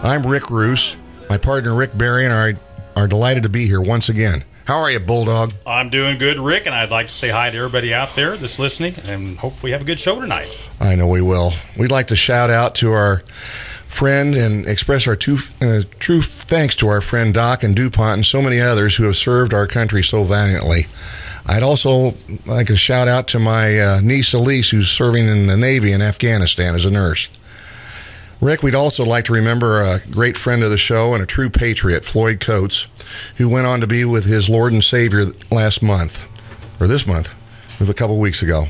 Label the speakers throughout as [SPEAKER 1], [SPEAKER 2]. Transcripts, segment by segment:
[SPEAKER 1] I'm Rick Roos. My partner Rick Berry and I are delighted to be here once again. How are you, Bulldog?
[SPEAKER 2] I'm doing good, Rick, and I'd like to say hi to everybody out there that's listening, and hope we have a good show tonight.
[SPEAKER 1] I know we will. We'd like to shout out to our friend and express our true thanks to our friend Doc and DuPont and so many others who have served our country so valiantly. I'd also like to shout out to my niece Elise, who's serving in the Navy in Afghanistan as a nurse. Rick, we'd also like to remember a great friend of the show and a true patriot, Floyd Coates, who went on to be with his Lord and Savior this month, a couple weeks ago.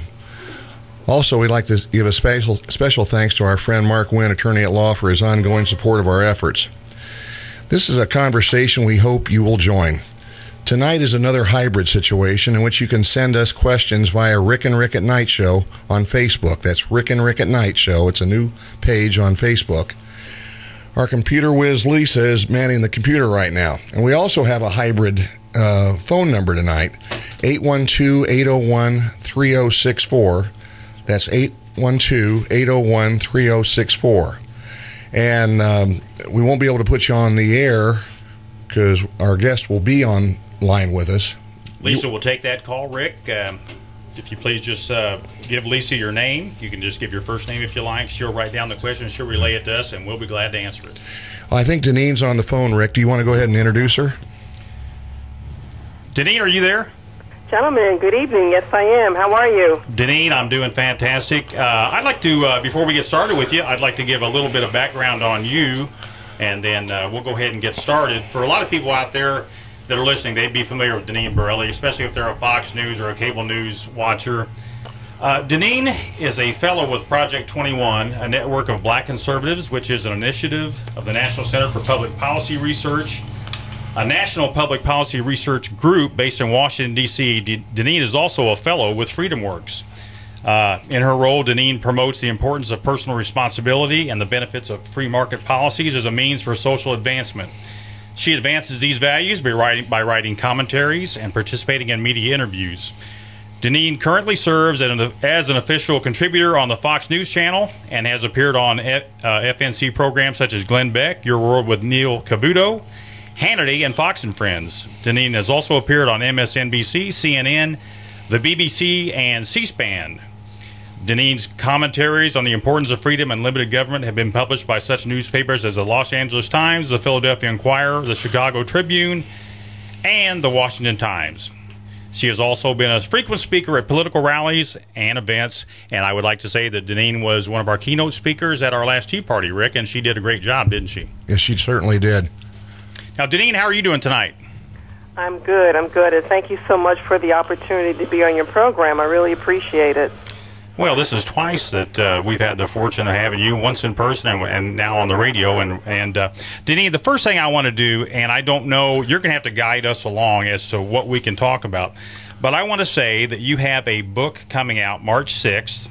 [SPEAKER 1] Also, we'd like to give a special thanks to our friend Mark Wynn, attorney at law, for his ongoing support of our efforts. This is a conversation we hope you will join. Tonight is another hybrid situation in which you can send us questions via Rick and Rick at Night Show on Facebook. That's Rick and Rick at Night Show. It's a new page on Facebook. Our computer whiz Lisa is manning the computer right now. And we also have a hybrid phone number tonight, 812-801-3064. That's 812-801-3064. And we won't be able to put you on the air because our guest will be online with us.
[SPEAKER 2] Lisa will take that call, Rick. If you please just give Lisa your name. You can just give your first name if you like. She'll write down the question, she'll relay it to us, and we'll be glad to answer it.
[SPEAKER 1] Well, I think Deneen's on the phone, Rick. Do you want to go ahead and introduce her?
[SPEAKER 2] Deneen, are you there?
[SPEAKER 3] Gentlemen, good evening. Yes, I am. How are you?
[SPEAKER 2] Deneen, I'm doing fantastic. I'd like to, before we get started with you, I'd like to give a little bit of background on you, and then we'll go ahead and get started. For a lot of people out there that are listening, they'd be familiar with Deneen Borelli, especially if they're a Fox News or a cable news watcher. Deneen is a fellow with Project 21, a network of black conservatives, which is an initiative of the National Center for Public Policy Research, a national public policy research group based in Washington, D.C. Deneen is also a fellow with FreedomWorks. In her role, Deneen promotes the importance of personal responsibility and the benefits of free market policies as a means for social advancement. She advances these values by writing commentaries and participating in media interviews. Deneen currently serves as an official contributor on the Fox News Channel and has appeared on FNC programs such as Glenn Beck, Your World with Neil Cavuto, Hannity, and Fox and Friends. Deneen has also appeared on MSNBC, CNN, the BBC, and C-SPAN. Deneen's commentaries on the importance of freedom and limited government have been published by such newspapers as the Los Angeles Times, the Philadelphia Inquirer, the Chicago Tribune, and the Washington Times. She has also been a frequent speaker at political rallies and events, and I would like to say that Deneen was one of our keynote speakers at our last Tea Party, Rick, and she did a great job, didn't she?
[SPEAKER 1] Yes, she certainly did.
[SPEAKER 2] Now, Deneen, how are you doing tonight?
[SPEAKER 3] I'm good, and thank you so much for the opportunity to be on your program. I really appreciate it.
[SPEAKER 2] Well, this is twice that we've had the fortune of having you, once in person and now on the radio. And Deneen, the first thing I want to do, and I don't know, you're going to have to guide us along as to what we can talk about, but I want to say that you have a book coming out March 6th,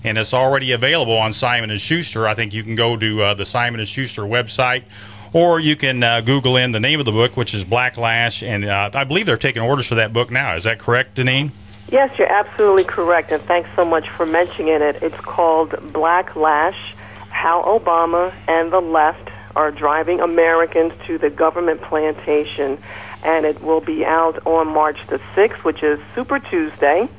[SPEAKER 2] and it's already available on Simon & Schuster. I think you can go to the Simon & Schuster website, or you can Google in the name of the book, which is Blacklash, and I believe they're taking orders for that book now. Is that correct, Deneen?
[SPEAKER 3] Yes, you're absolutely correct, and thanks so much for mentioning it. It's called Blacklash, How Obama and the Left Are Driving Americans to the Government Plantation, and it will be out on March the 6th, which is Super Tuesday,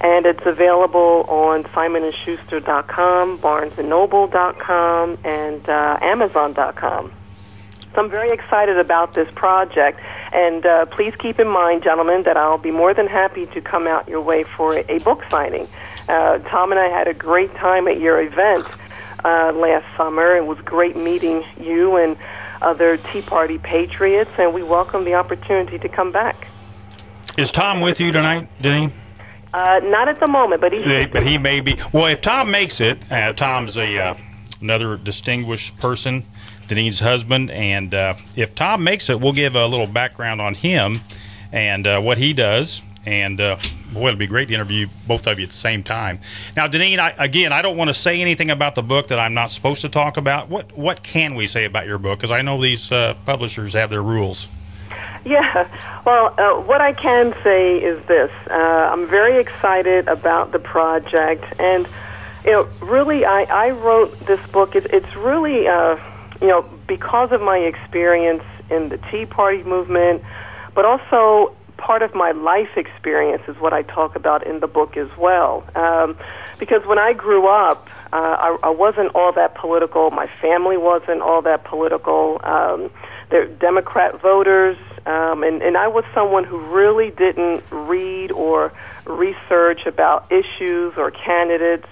[SPEAKER 3] and it's available on SimonandSchuster.com, BarnesandNoble.com, and Amazon.com. So I'm very excited about this project, and please keep in mind, gentlemen, that I'll be more than happy to come out your way for a book signing. Tom and I had a great time at your event last summer. It was great meeting you and other Tea Party patriots, and we welcome the opportunity to come back.
[SPEAKER 2] Is Tom with you tonight, Deneen?
[SPEAKER 3] Not at the moment, but
[SPEAKER 2] he may be. Well, if Tom makes it, Tom's another distinguished person, Deneen's husband, and if Tom makes it, we'll give a little background on him and what he does, and boy, it'll be great to interview both of you at the same time. Now, Deneen, I don't want to say anything about the book that I'm not supposed to talk about. What can we say about your book? Because I know these publishers have their rules.
[SPEAKER 3] Yeah, well, what I can say is this. I'm very excited about the project, and really, I wrote this book. It's really because of my experience in the Tea Party movement, but also part of my life experience is what I talk about in the book as well. Because when I grew up, I wasn't all that political. My family wasn't all that political. They're Democrat voters, and I was someone who really didn't read or research about issues or candidates,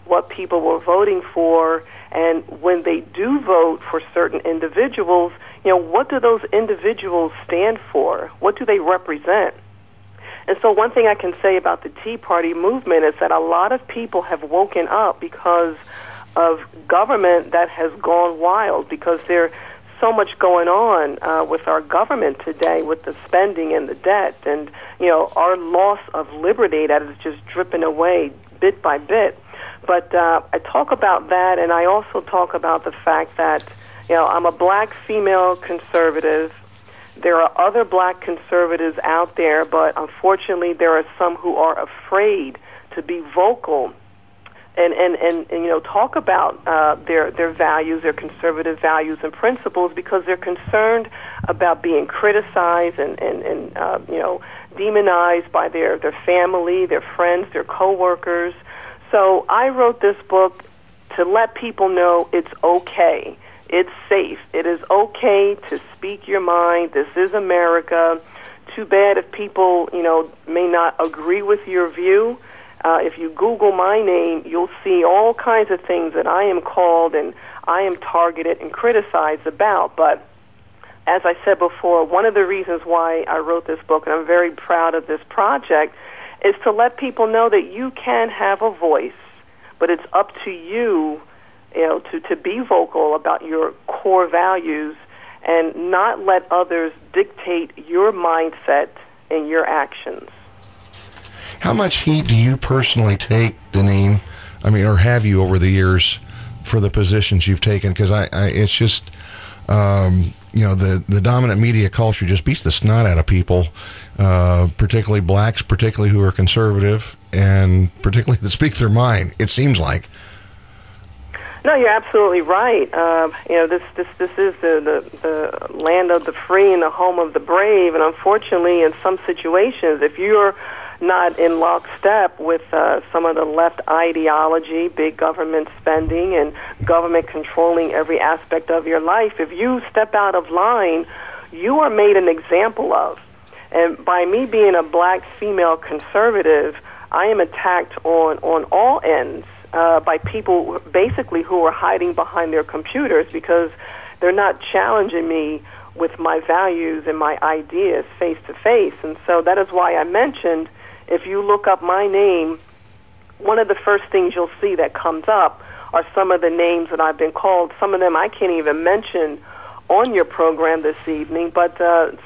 [SPEAKER 3] what people were voting for, and when they do vote for certain individuals, what do those individuals stand for? What do they represent? And so one thing I can say about the Tea Party movement is that a lot of people have woken up because of government that has gone wild, because there's so much going on with our government today, with the spending and the debt, and our loss of liberty that is just dripping away bit by bit. But I talk about that, and I also talk about the fact that I'm a black female conservative. There are other black conservatives out there, but unfortunately there are some who are afraid to be vocal and talk about their values, their conservative values and principles, because they're concerned about being criticized and demonized by their family, their friends, their coworkers. So I wrote this book to let people know it's okay. It's safe. It is okay to speak your mind. This is America. Too bad if people, may not agree with your view. If you Google my name, you'll see all kinds of things that I am called and I am targeted and criticized about. But as I said before, one of the reasons why I wrote this book, and I'm very proud of this project, is to let people know that you can have a voice, but it's up to you, to be vocal about your core values and not let others dictate your mindset and your actions.
[SPEAKER 1] How much heat do you personally take, Deneen? Or have you over the years for the positions you've taken? Because it's just, the dominant media culture just beats the snot out of people, particularly blacks, particularly who are conservative, and particularly that speak their mind, it seems like.
[SPEAKER 3] No, you're absolutely right. This is the land of the free and the home of the brave, and unfortunately, in some situations, if you're not in lockstep with some of the left ideology, big government spending, and government controlling every aspect of your life, if you step out of line, you are made an example of. And by me being a black female conservative, I am attacked on all ends by people basically who are hiding behind their computers because they're not challenging me with my values and my ideas face to face. And so that is why I mentioned, if you look up my name, one of the first things you'll see that comes up are some of the names that I've been called. Some of them I can't even mention on your program this evening, but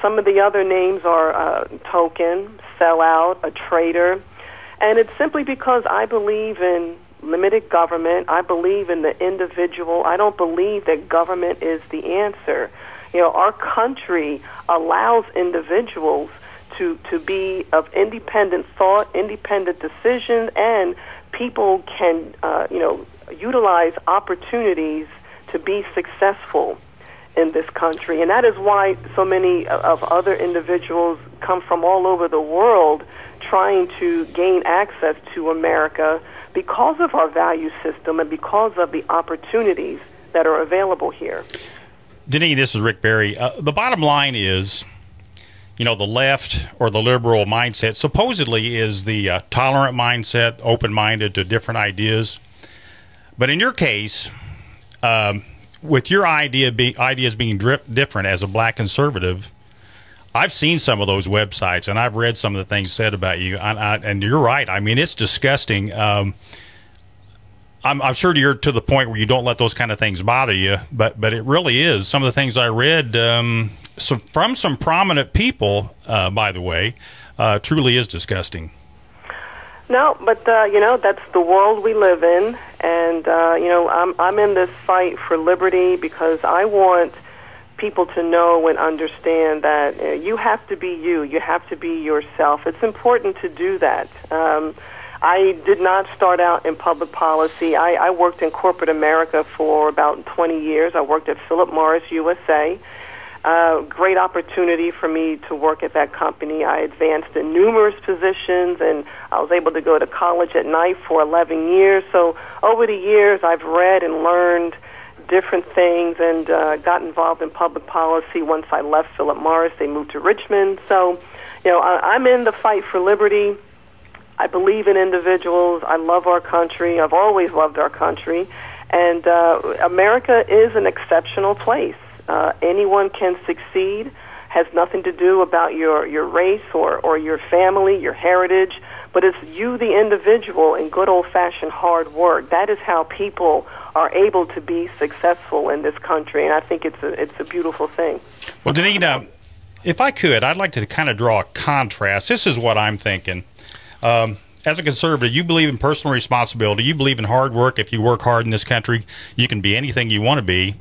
[SPEAKER 3] some of the other names are token, sellout, a traitor. And it's simply because I believe in limited government. I believe in the individual. I don't believe that government is the answer. Our country allows individuals to be of independent thought, independent decision, and people can, utilize opportunities to be successful in this country. And that is why so many of other individuals come from all over the world trying to gain access to America because of our value system and because of the opportunities that are available here.
[SPEAKER 2] Deneen, this is Rick Berry. The bottom line is, the left or the liberal mindset supposedly is the tolerant mindset, open-minded to different ideas. But in your case, with your ideas being different as a black conservative, I've seen some of those websites, and I've read some of the things said about you, and you're right. It's disgusting. I'm sure you're to the point where you don't let those kind of things bother you, but it really is. Some of the things I read from some prominent people, by the way, truly is disgusting.
[SPEAKER 3] No, but that's the world we live in, and I'm in this fight for liberty because I want people to know and understand that you have to be you. You have to be yourself. It's important to do that. I did not start out in public policy. I worked in corporate America for about 20 years. I worked at Philip Morris USA. Great opportunity for me to work at that company. I advanced in numerous positions, and I was able to go to college at night for 11 years. So over the years, I've read and learned different things and got involved in public policy. Once I left Philip Morris, they moved to Richmond. So, I'm in the fight for liberty. I believe in individuals. I love our country. I've always loved our country. And America is an exceptional place. Anyone can succeed. Has nothing to do about your race or your family, your heritage, but it's you, the individual, and good old-fashioned hard work. That is how people are able to be successful in this country, and I think it's a beautiful thing.
[SPEAKER 2] Well, Deneen, if I could, I'd like to kind of draw a contrast. This is what I'm thinking. As a conservative, you believe in personal responsibility. You believe in hard work. If you work hard in this country, you can be anything you want to be.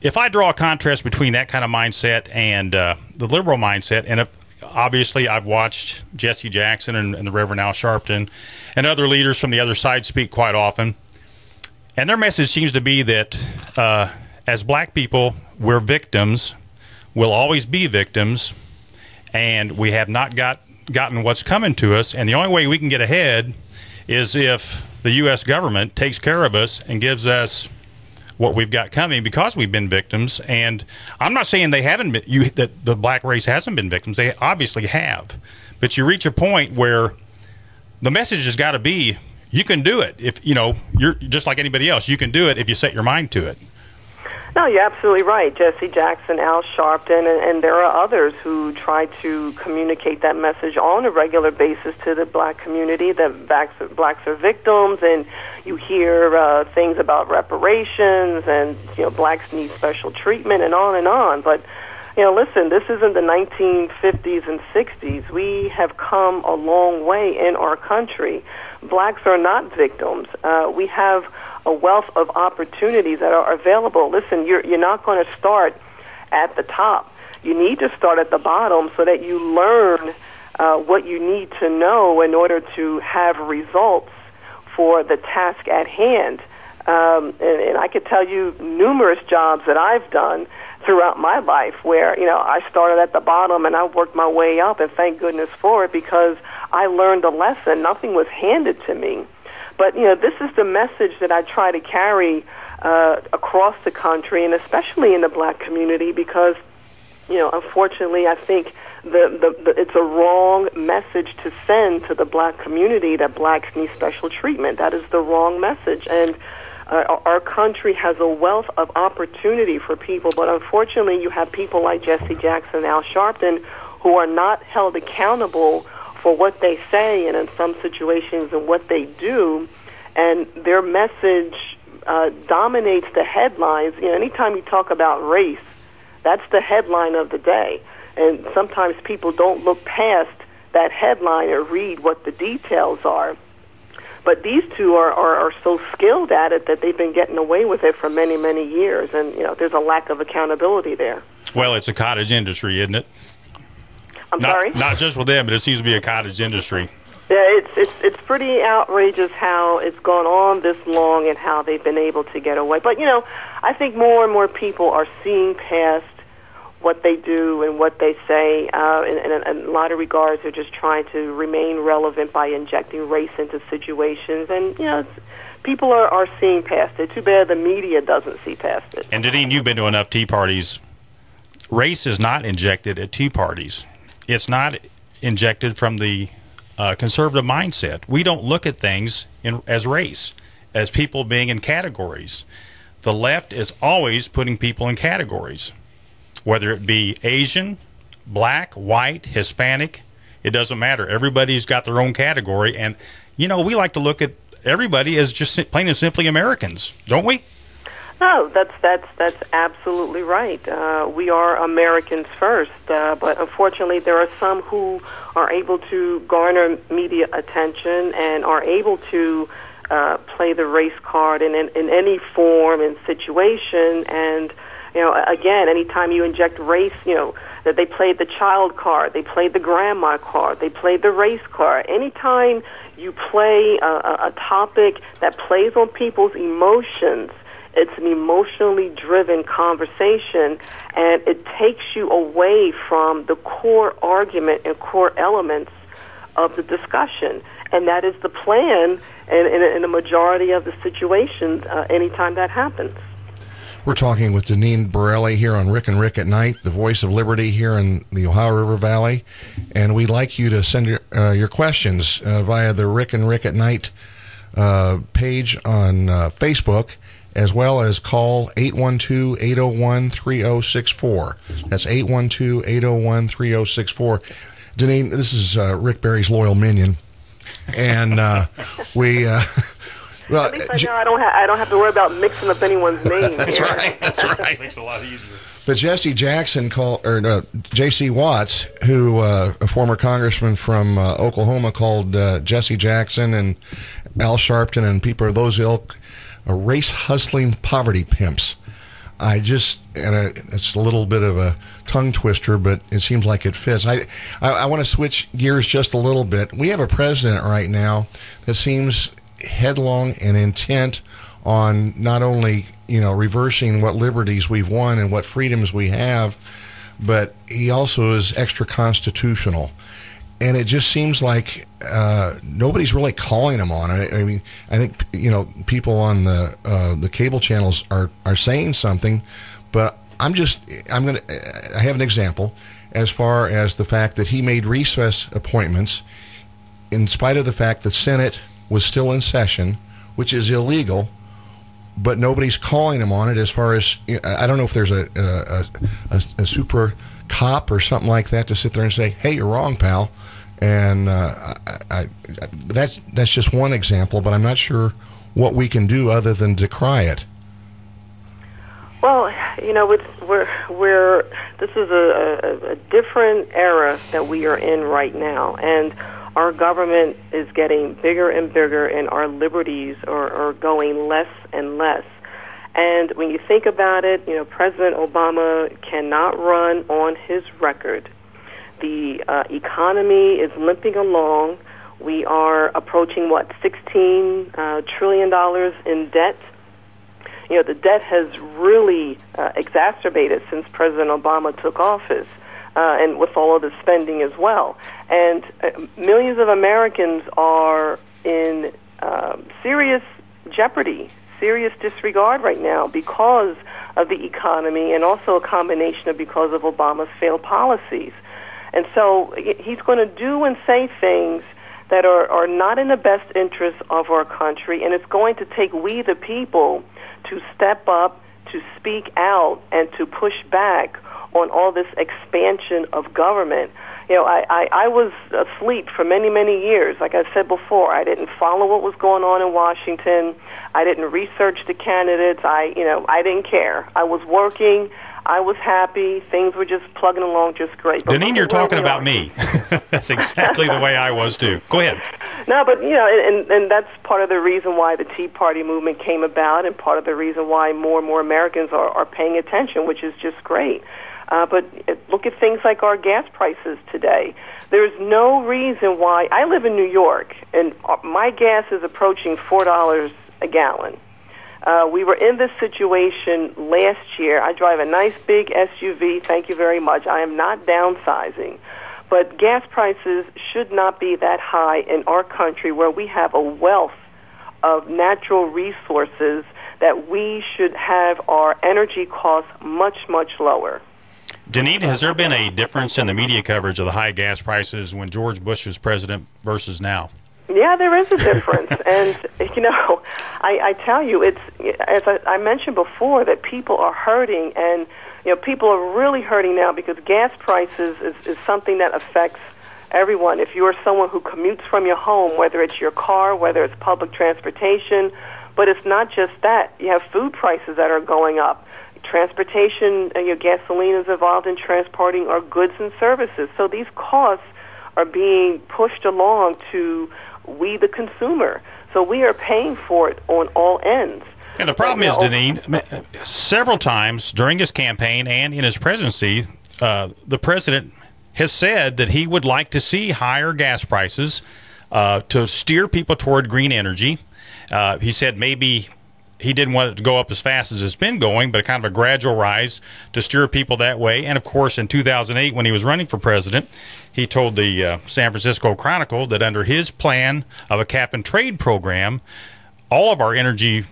[SPEAKER 2] If I draw a contrast between that kind of mindset and the liberal mindset, and obviously I've watched Jesse Jackson and the Reverend Al Sharpton and other leaders from the other side speak quite often, and their message seems to be that as black people, we're victims, we'll always be victims, and we have not gotten what's coming to us, and the only way we can get ahead is if the U.S. government takes care of us and gives us what we've got coming because we've been victims. And I'm not saying they haven't been, that the black race hasn't been victims. They obviously have. But you reach a point where the message has got to be, you can do it. If you're just like anybody else, you can do it if you set your mind to it.
[SPEAKER 3] No, you're absolutely right. Jesse Jackson, Al Sharpton, and there are others who try to communicate that message on a regular basis to the black community, that blacks are victims, and you hear things about reparations, and blacks need special treatment, and on and on. But listen, this isn't the 1950s and 60s. We have come a long way in our country. Blacks are not victims. We have a wealth of opportunities that are available. Listen, you're not going to start at the top. You need to start at the bottom so that you learn what you need to know in order to have results for the task at hand. And I could tell you numerous jobs that I've done throughout my life where, I started at the bottom and I worked my way up, and thank goodness for it, because I learned a lesson. Nothing was handed to me. But, this is the message that I try to carry across the country, and especially in the black community, because, unfortunately, I think it's a wrong message to send to the black community that blacks need special treatment. That is the wrong message. And our country has a wealth of opportunity for people, but unfortunately you have people like Jesse Jackson and Al Sharpton who are not held accountable for what they say, and in some situations in what they do, and their message dominates the headlines. Anytime you talk about race, that's the headline of the day, and sometimes people don't look past that headline or read what the details are. But these two are so skilled at it that they've been getting away with it for many, many years, and there's a lack of accountability there.
[SPEAKER 2] Well, it's a cottage industry, isn't it?
[SPEAKER 3] I'm sorry?
[SPEAKER 2] Not just with them, but it seems to be a cottage industry.
[SPEAKER 3] Yeah, it's pretty outrageous how it's gone on this long and how they've been able to get away. But, I think more and more people are seeing past what they do and what they say. In a lot of regards, they're just trying to remain relevant by injecting race into situations. And, people are seeing past it. Too bad the media doesn't see past it.
[SPEAKER 2] And, Deneen, you've been to enough tea parties. Race is not injected at tea parties. It's not injected from the conservative mindset. We don't look at things as race, as people being in categories. The left is always putting people in categories, whether it be Asian, black, white, Hispanic. It doesn't matter. Everybody's got their own category, and we like to look at everybody as just plain and simply Americans, don't we?
[SPEAKER 3] No, that's absolutely right. We are Americans first, but unfortunately there are some who are able to garner media attention and are able to play the race card in any form and situation, and Again, anytime you inject race, that they played the child card, they played the grandma card, they played the race card. Anytime you play a topic that plays on people's emotions, it's an emotionally driven conversation, and it takes you away from the core argument and core elements of the discussion. And that is the plan in a majority of the situations anytime that happens.
[SPEAKER 1] We're talking with Deneen Borelli here on Rick and Rick at Night, the voice of liberty here in the Ohio River Valley. And we'd like you to send your questions via the Rick and Rick at Night page on Facebook, as well as call 812-801-3064. That's 812-801-3064. Deneen, this is Rick Barry's loyal minion. And we... Well,
[SPEAKER 3] at least I know I don't have to worry about mixing up anyone's name.
[SPEAKER 1] That's right. That's right.
[SPEAKER 2] Makes it a lot easier.
[SPEAKER 1] But Jesse Jackson J.C. Watts, who a former congressman from Oklahoma, called Jesse Jackson and Al Sharpton and people of those ilk race hustling poverty pimps. It's a little bit of a tongue twister, but it seems like it fits. I want to switch gears just a little bit. We have a president right now that seems headlong and intent on not only reversing what liberties we've won and what freedoms we have, but he also is extra constitutional, and it just seems like nobody's really calling him on it. I mean, I think people on the cable channels are saying something, but I have an example as far as the fact that he made recess appointments in spite of the fact the Senate was still in session, which is illegal, but nobody's calling him on it. As far as I don't know if there's a super cop or something like that to sit there and say, "Hey, you're wrong, pal." And that's just one example, but I'm not sure what we can do other than decry it.
[SPEAKER 3] Well, this is a different era that we are in right now, and our government is getting bigger and bigger, and our liberties are going less and less. And when you think about it, President Obama cannot run on his record. The economy is limping along. We are approaching, $16 trillion in debt. The debt has really exacerbated since President Obama took office. And with all of the spending as well. And millions of Americans are in serious jeopardy, serious disregard right now because of the economy, and also a combination of because of Obama's failed policies. And so he's going to do and say things that are not in the best interest of our country, and it's going to take we the people to step up, to speak out, and to push back on all this expansion of government. I was asleep for many, many years. Like I said before, I didn't follow what was going on in Washington. I didn't research the candidates. I didn't care. I was working. I was happy. Things were just plugging along just great.
[SPEAKER 2] Deneen, you're talking about me. That's exactly the way I was, too. Go ahead.
[SPEAKER 3] No, but, and that's part of the reason why the Tea Party movement came about, and part of the reason why more and more Americans are paying attention, which is just great. But look at things like our gas prices today. There's no reason why. I live in New York, and my gas is approaching $4 a gallon. We were in this situation last year. I drive a nice big SUV. Thank you very much. I am not downsizing. But gas prices should not be that high in our country, where we have a wealth of natural resources, that we should have our energy costs much, much lower.
[SPEAKER 2] Deneen, has there been a difference in the media coverage of the high gas prices when George Bush was president versus now?
[SPEAKER 3] Yeah, there is a difference. And, I tell you, it's, as I mentioned before, that people are hurting, and, people are really hurting now because gas prices is something that affects everyone. If you're someone who commutes from your home, whether it's your car, whether it's public transportation, but it's not just that. You have food prices that are going up. Transportation, your gasoline is involved in transporting our goods and services. So these costs are being pushed along to we the consumer. So we are paying for it on all ends.
[SPEAKER 2] And the problem is, Deneen, several times during his campaign and in his presidency, the president has said that he would like to see higher gas prices to steer people toward green energy. He said maybe he didn't want it to go up as fast as it's been going, but kind of a gradual rise to steer people that way. And, of course, in 2008, when he was running for president, he told the San Francisco Chronicle that under his plan of a cap-and-trade program, all of our energy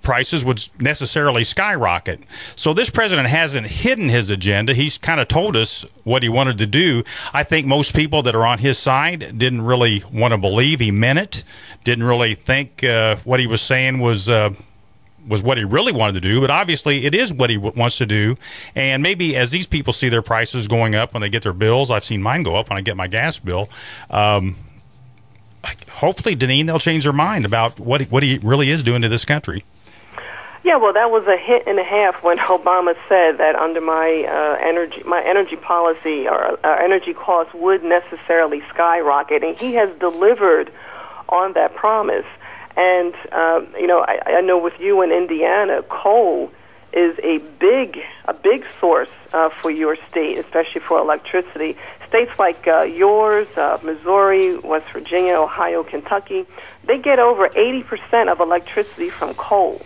[SPEAKER 2] prices would necessarily skyrocket. So this president hasn't hidden his agenda. He's kind of told us what he wanted to do. I think most people that are on his side didn't really want to believe he meant it, didn't really think what he was saying was what he really wanted to do, but obviously it is what he wants to do. And maybe as these people see their prices going up when they get their bills, I've seen mine go up when I get my gas bill, hopefully, Deneen, they'll change their mind about what he really is doing to this country.
[SPEAKER 3] Yeah, well, that was a hit and a half when Obama said that under my energy policy, our energy costs would necessarily skyrocket, and he has delivered on that promise. And I know with you in Indiana, coal is a big source for your state, especially for electricity. States like yours, Missouri, West Virginia, Ohio, Kentucky, they get over 80% of electricity from coal.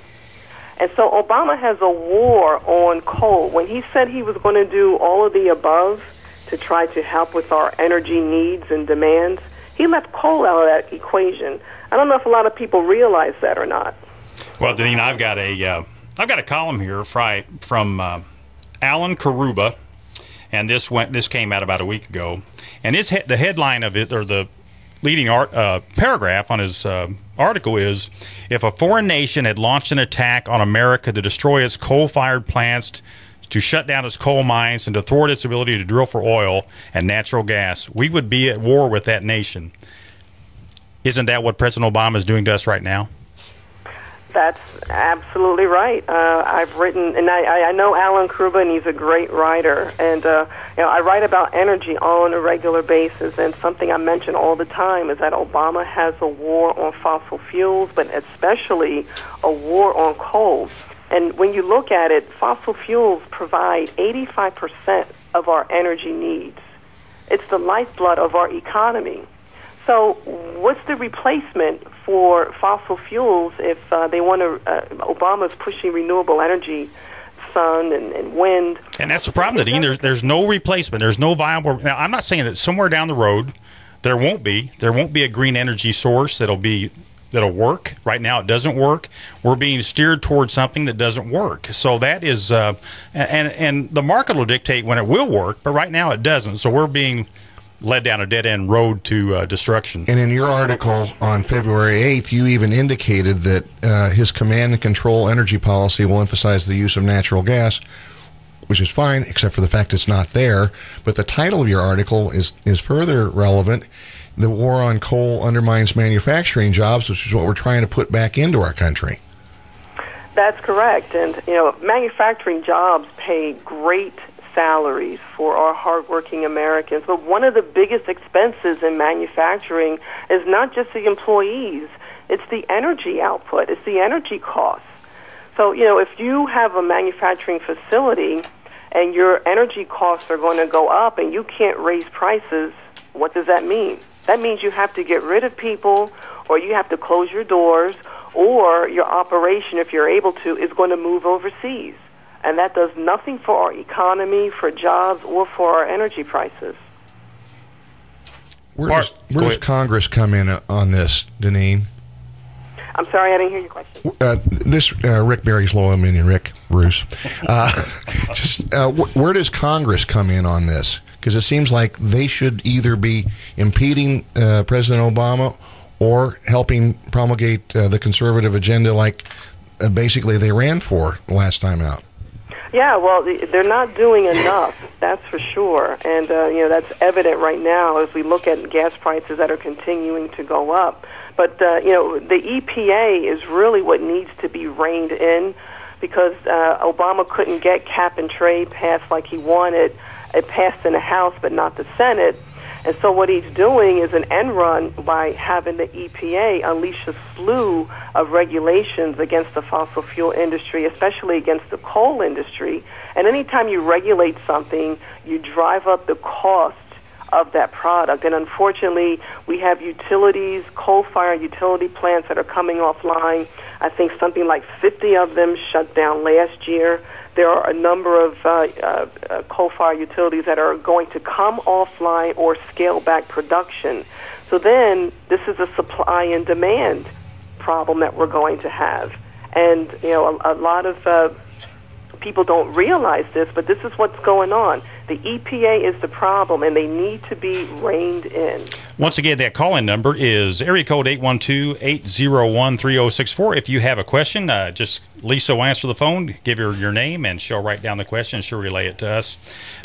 [SPEAKER 3] And so Obama has a war on coal. When he said he was going to do all of the above to try to help with our energy needs and demands, he left coal out of that equation. I don't know if a lot of people realize that or not.
[SPEAKER 2] Well, Deneen, I've got a column here from Alan Karuba, and this came out about a week ago. And the headline of it, or the leading paragraph on his article is, if a foreign nation had launched an attack on America to destroy its coal-fired plants, to shut down its coal mines, and to thwart its ability to drill for oil and natural gas, we would be at war with that nation. Isn't that what President Obama is doing to us right now?
[SPEAKER 3] That's absolutely right. I've written, and I know Alan Karuba, and he's a great writer. And I write about energy on a regular basis. And something I mention all the time is that Obama has a war on fossil fuels, but especially a war on coal. And when you look at it, fossil fuels provide 85% of our energy needs. It's the lifeblood of our economy. So what's the replacement for fossil fuels if they want to, Obama's pushing renewable energy, sun and wind. And
[SPEAKER 2] that's the problem, Deneen. There's no replacement. There's no viable. Now, I'm not saying that somewhere down the road there won't be a green energy source that'll work. Right now it doesn't work. We're being steered towards something that doesn't work. So that is, and the market will dictate when it will work, but right now it doesn't. So we're being led down a dead-end road to destruction.
[SPEAKER 1] And in your article on February 8th, you even indicated that his command and control energy policy will emphasize the use of natural gas, which is fine, except for the fact it's not there. But the title of your article is further relevant. The war on coal undermines manufacturing jobs, which is what we're trying to put back into our country.
[SPEAKER 3] That's correct. And, manufacturing jobs pay great salaries for our hardworking Americans. But one of the biggest expenses in manufacturing is not just the employees, it's the energy output, it's the energy costs. So, if you have a manufacturing facility and your energy costs are going to go up and you can't raise prices, what does that mean? That means you have to get rid of people, or you have to close your doors, or your operation, if you're able to, is going to move overseas. And that does nothing for our economy, for jobs, or for our energy prices.
[SPEAKER 1] Where does Congress come in on this, Deneen?
[SPEAKER 3] I'm sorry, I didn't hear your question.
[SPEAKER 1] Rick Barry's low opinion, Rick Bruce. Where does Congress come in on this? Because it seems like they should either be impeding President Obama or helping promulgate the conservative agenda like basically they ran for last time out.
[SPEAKER 3] Yeah, well, they're not doing enough, that's for sure. And, that's evident right now as we look at gas prices that are continuing to go up. But, the EPA is really what needs to be reined in because Obama couldn't get cap and trade passed like he wanted. It passed in the House but not the Senate. And so what he's doing is an end run by having the EPA unleash a slew of regulations against the fossil fuel industry, especially against the coal industry. And anytime you regulate something, you drive up the cost of that product. And unfortunately, we have utilities, coal-fired utility plants that are coming offline. I think something like 50 of them shut down last year. There are a number of coal-fired utilities that are going to come offline or scale back production. So then this is a supply and demand problem that we're going to have. And, you know, a lot of people don't realize this, but this is what's going on. The EPA is the problem, and they need to be reined in.
[SPEAKER 2] Once again, that call-in number is area code 812-801-3064. If you have a question, just Lisa will answer the phone, give her your name, and she'll write down the question, and she'll relay it to us.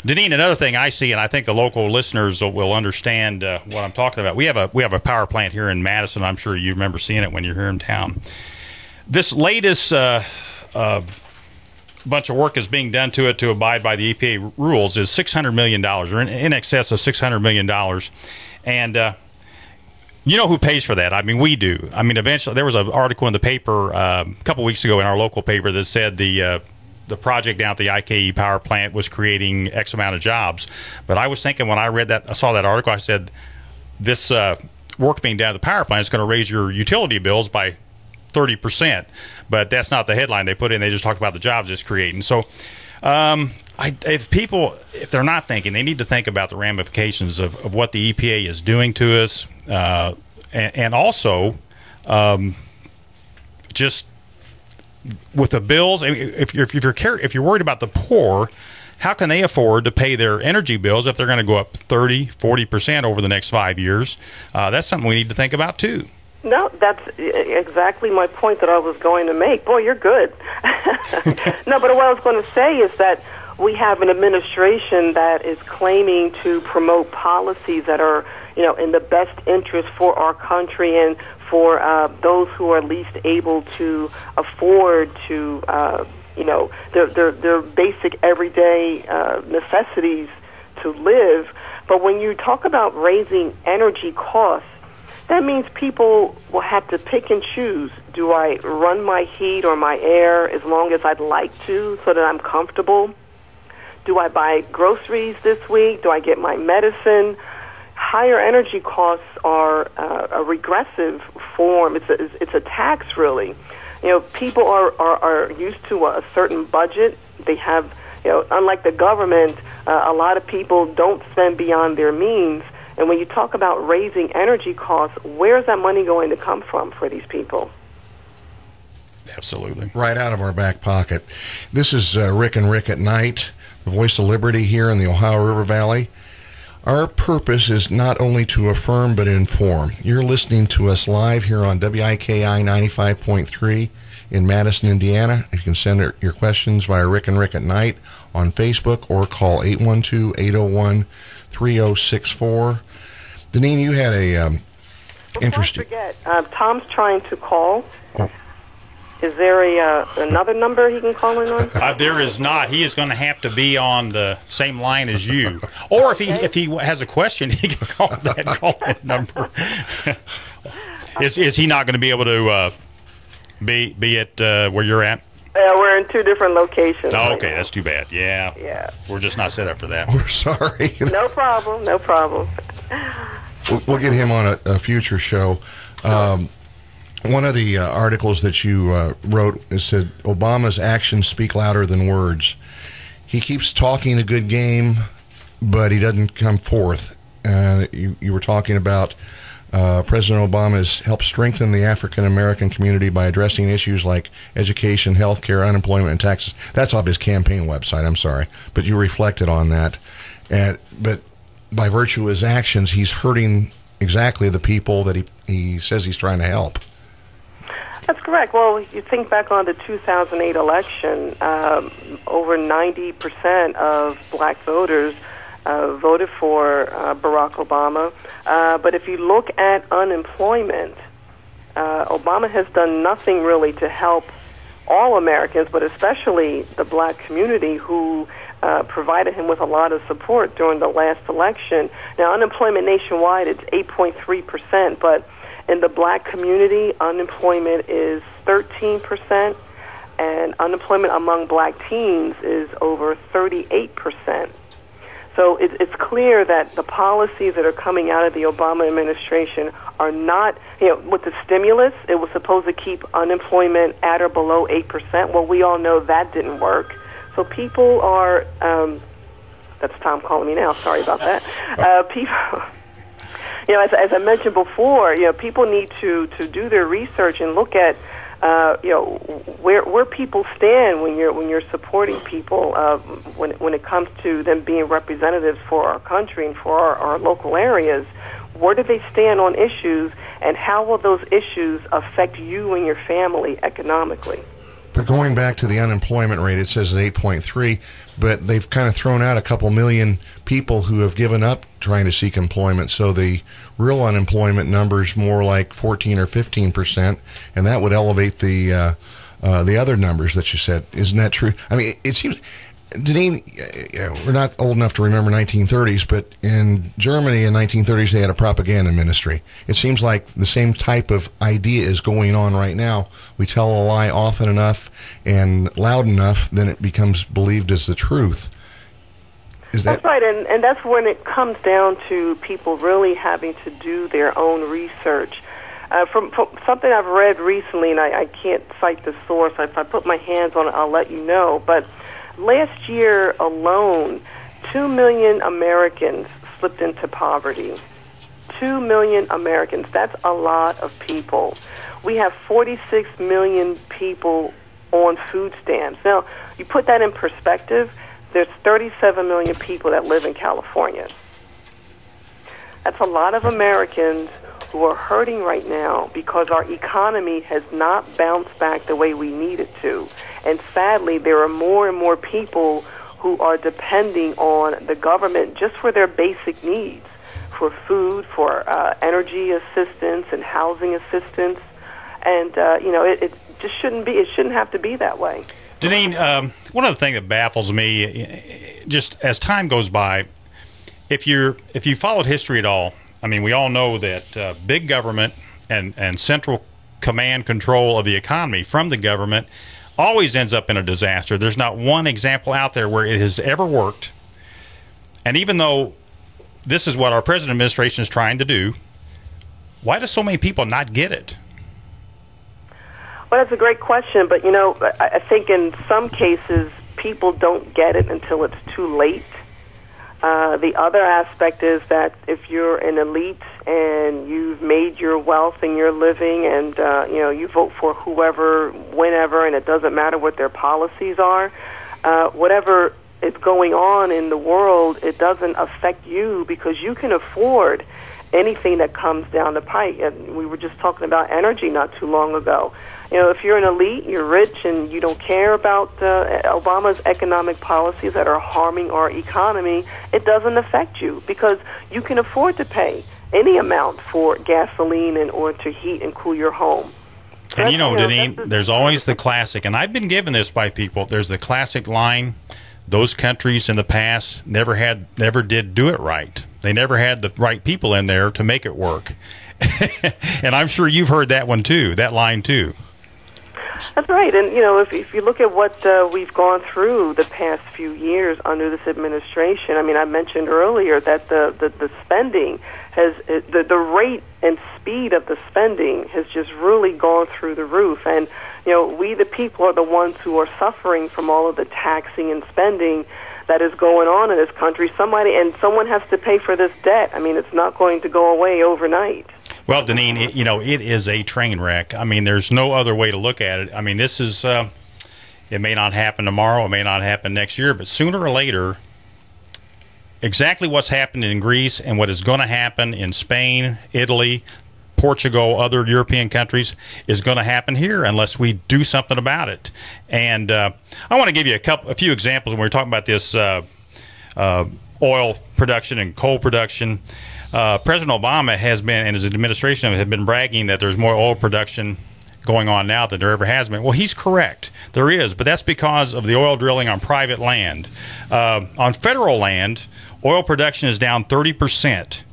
[SPEAKER 2] Deneen, another thing I see, and I think the local listeners will understand what I'm talking about. We have a power plant here in Madison. I'm sure you remember seeing it when you're here in town. This latest bunch of work is being done to it to abide by the EPA rules is $600 million, or in excess of $600 million. And you know who pays for that? I mean, we do. I mean, eventually, there was an article in the paper a couple weeks ago in our local paper that said the project down at the IKE power plant was creating X amount of jobs. But I was thinking when I saw that article, I said, this work being done at the power plant is going to raise your utility bills by 30%, but that's not the headline they put in. They just talk about the jobs it's creating. So if they're not thinking, they need to think about the ramifications of what the EPA is doing to us, and also just with the bills. I mean, if you're worried about the poor, how can they afford to pay their energy bills if they're going to go up 30-40% over the next 5 years? That's something we need to think about too.
[SPEAKER 3] No, that's exactly my point that I was going to make. Boy, you're good. No, but what I was going to say is that we have an administration that is claiming to promote policies that are, you know, in the best interest for our country and for those who are least able to afford to, you know, their basic everyday necessities to live. But when you talk about raising energy costs, that means people will have to pick and choose. Do I run my heat or my air as long as I'd like to so that I'm comfortable? Do I buy groceries this week? Do I get my medicine? Higher energy costs are a regressive form. It's a tax, really. You know, people are used to a certain budget. They have, you know, unlike the government, a lot of people don't spend beyond their means. And when you talk about raising energy costs, where's that money going to come from for these people?
[SPEAKER 2] Absolutely.
[SPEAKER 1] Right out of our back pocket. This is Rick and Rick at Night, the voice of liberty here in the Ohio River Valley. Our purpose is not only to affirm but inform. You're listening to us live here on WIKI 95.3 in Madison, Indiana. You can send your questions via Rick and Rick at Night on Facebook or call 812-801-3064. Deneen, you had a interesting...
[SPEAKER 3] Don't forget, Tom's trying to call. Oh. Is there another number he can call in on?
[SPEAKER 2] There is not. He is going to have to be on the same line as you. Or if he has a question, he can call that call-in number. Is he not going to be able to be at where you're at?
[SPEAKER 3] We're in two different locations.
[SPEAKER 2] Oh, okay, that's too bad. Yeah. We're just not set up for that.
[SPEAKER 1] We're sorry.
[SPEAKER 3] No problem.
[SPEAKER 1] We'll get him on a future show. One of the articles that you wrote said, Obama's actions speak louder than words. He keeps talking a good game, but he doesn't come forth. You were talking about President Obama has helped strengthen the African-American community by addressing issues like education, health care, unemployment, and taxes. That's off his campaign website, I'm sorry. But you reflected on that. But by virtue of his actions, he's hurting exactly the people that he says he's trying to help.
[SPEAKER 3] That's correct. Well, you think back on the 2008 election, over 90% of black voters voted for Barack Obama. But if you look at unemployment, Obama has done nothing really to help all Americans, but especially the black community who provided him with a lot of support during the last election. Now, unemployment nationwide, it's 8.3%, but in the black community, unemployment is 13%, and unemployment among black teens is over 38%. So it's clear that the policies that are coming out of the Obama administration are not, with the stimulus, it was supposed to keep unemployment at or below 8%. Well, we all know that didn't work. So people are, that's Tom calling me now, sorry about that. People, as I mentioned before, people need to do their research and look at, where people stand when you're supporting people when it comes to them being representatives for our country and for our local areas. Where do they stand on issues, and how will those issues affect you and your family economically?
[SPEAKER 1] But going back to the unemployment rate, it says it's 8.3, but they've kind of thrown out a couple million people who have given up trying to seek employment. So the real unemployment number's more like 14 or 15%, and that would elevate the other numbers that you said. Isn't that true? I mean, it seems, Deneen, we're not old enough to remember 1930s, but in Germany in 1930s they had a propaganda ministry. It seems like the same type of idea is going on right now. We tell a lie often enough and loud enough, then it becomes believed as the truth.
[SPEAKER 3] That's right, and that's when it comes down to people really having to do their own research. From something I've read recently, and I can't cite the source. If I put my hands on it, I'll let you know. But last year alone, 2 million Americans slipped into poverty. 2 million Americans. That's a lot of people. We have 46 million people on food stamps. Now, you put that in perspective, there's 37 million people that live in California. That's a lot of Americans who are hurting right now because our economy has not bounced back the way we need it to. And sadly, there are more and more people who are depending on the government just for their basic needs, for food, for energy assistance and housing assistance. And, it just shouldn't be, it shouldn't have to be that way.
[SPEAKER 2] Deneen, one of the things that baffles me, just as time goes by, if you followed history at all, I mean, we all know that big government and central command control of the economy from the government always ends up in a disaster. There's not one example out there where it has ever worked. And even though this is what our present administration is trying to do, why do so many people not get it?
[SPEAKER 3] Well, that's a great question, but, I think in some cases people don't get it until it's too late. The other aspect is that if you're an elite and you've made your wealth and your living and, you vote for whoever, whenever, and it doesn't matter what their policies are, whatever is going on in the world, it doesn't affect you because you can afford anything that comes down the pike. And we were just talking about energy not too long ago. If you're an elite, you're rich, and you don't care about Obama's economic policies that are harming our economy, it doesn't affect you because you can afford to pay any amount for gasoline and or to heat and cool your home.
[SPEAKER 2] And Deneen, there's always the classic, and I've been given this by people, there's the classic line, those countries in the past never did do it right. They never had the right people in there to make it work. And I'm sure you've heard that one too, that line too.
[SPEAKER 3] That's right, and if you look at what we've gone through the past few years under this administration, I mean, I mentioned earlier that the spending has the rate and speed of the spending has just really gone through the roof, and we the people are the ones who are suffering from all of the taxing and spending that is going on in this country. Someone has to pay for this debt. I mean, it's not going to go away overnight.
[SPEAKER 2] Well, Deneen, it is a train wreck. I mean, there's no other way to look at it. I mean, this is, it may not happen tomorrow, it may not happen next year, but sooner or later, exactly what's happened in Greece and what is going to happen in Spain, Italy, Portugal, other European countries is going to happen here unless we do something about it. And I want to give you a few examples when we're talking about this oil production and coal production. President Obama has been, and his administration have been bragging that there's more oil production going on now than there ever has been. Well, he's correct. There is, but that's because of the oil drilling on private land. On federal land, oil production is down 30%.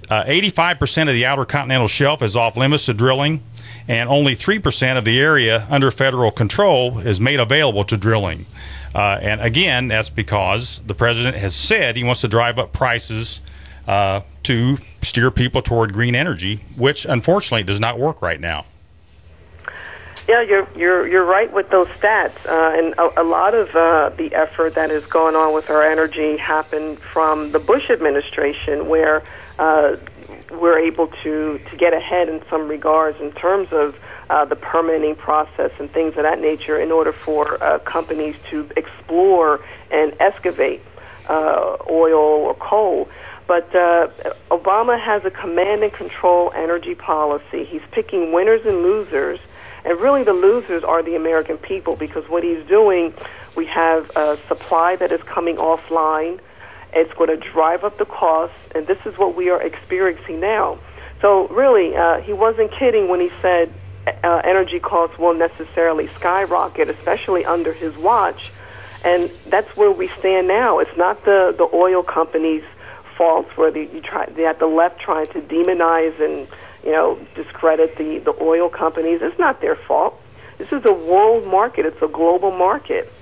[SPEAKER 2] 85% of the outer continental shelf is off limits to drilling, and only 3% of the area under federal control is made available to drilling. And again, that's because the president has said he wants to drive up prices to steer people toward green energy, which unfortunately does not work right now.
[SPEAKER 3] Yeah, you're right with those stats, and a lot of the effort that is going on with our energy happened from the Bush administration, where we're able to get ahead in some regards in terms of the permitting process and things of that nature in order for companies to explore and excavate oil or coal. But Obama has a command and control energy policy. He's picking winners and losers, and really the losers are the American people, because what he's doing, we have a supply that is coming offline. It's going to drive up the costs, and this is what we are experiencing now. So really, he wasn't kidding when he said energy costs won't necessarily skyrocket, especially under his watch. And that's where we stand now. It's not the oil companies' faults where they at the left trying to demonize and discredit the oil companies. It's not their fault. This is a world market. It's a global market.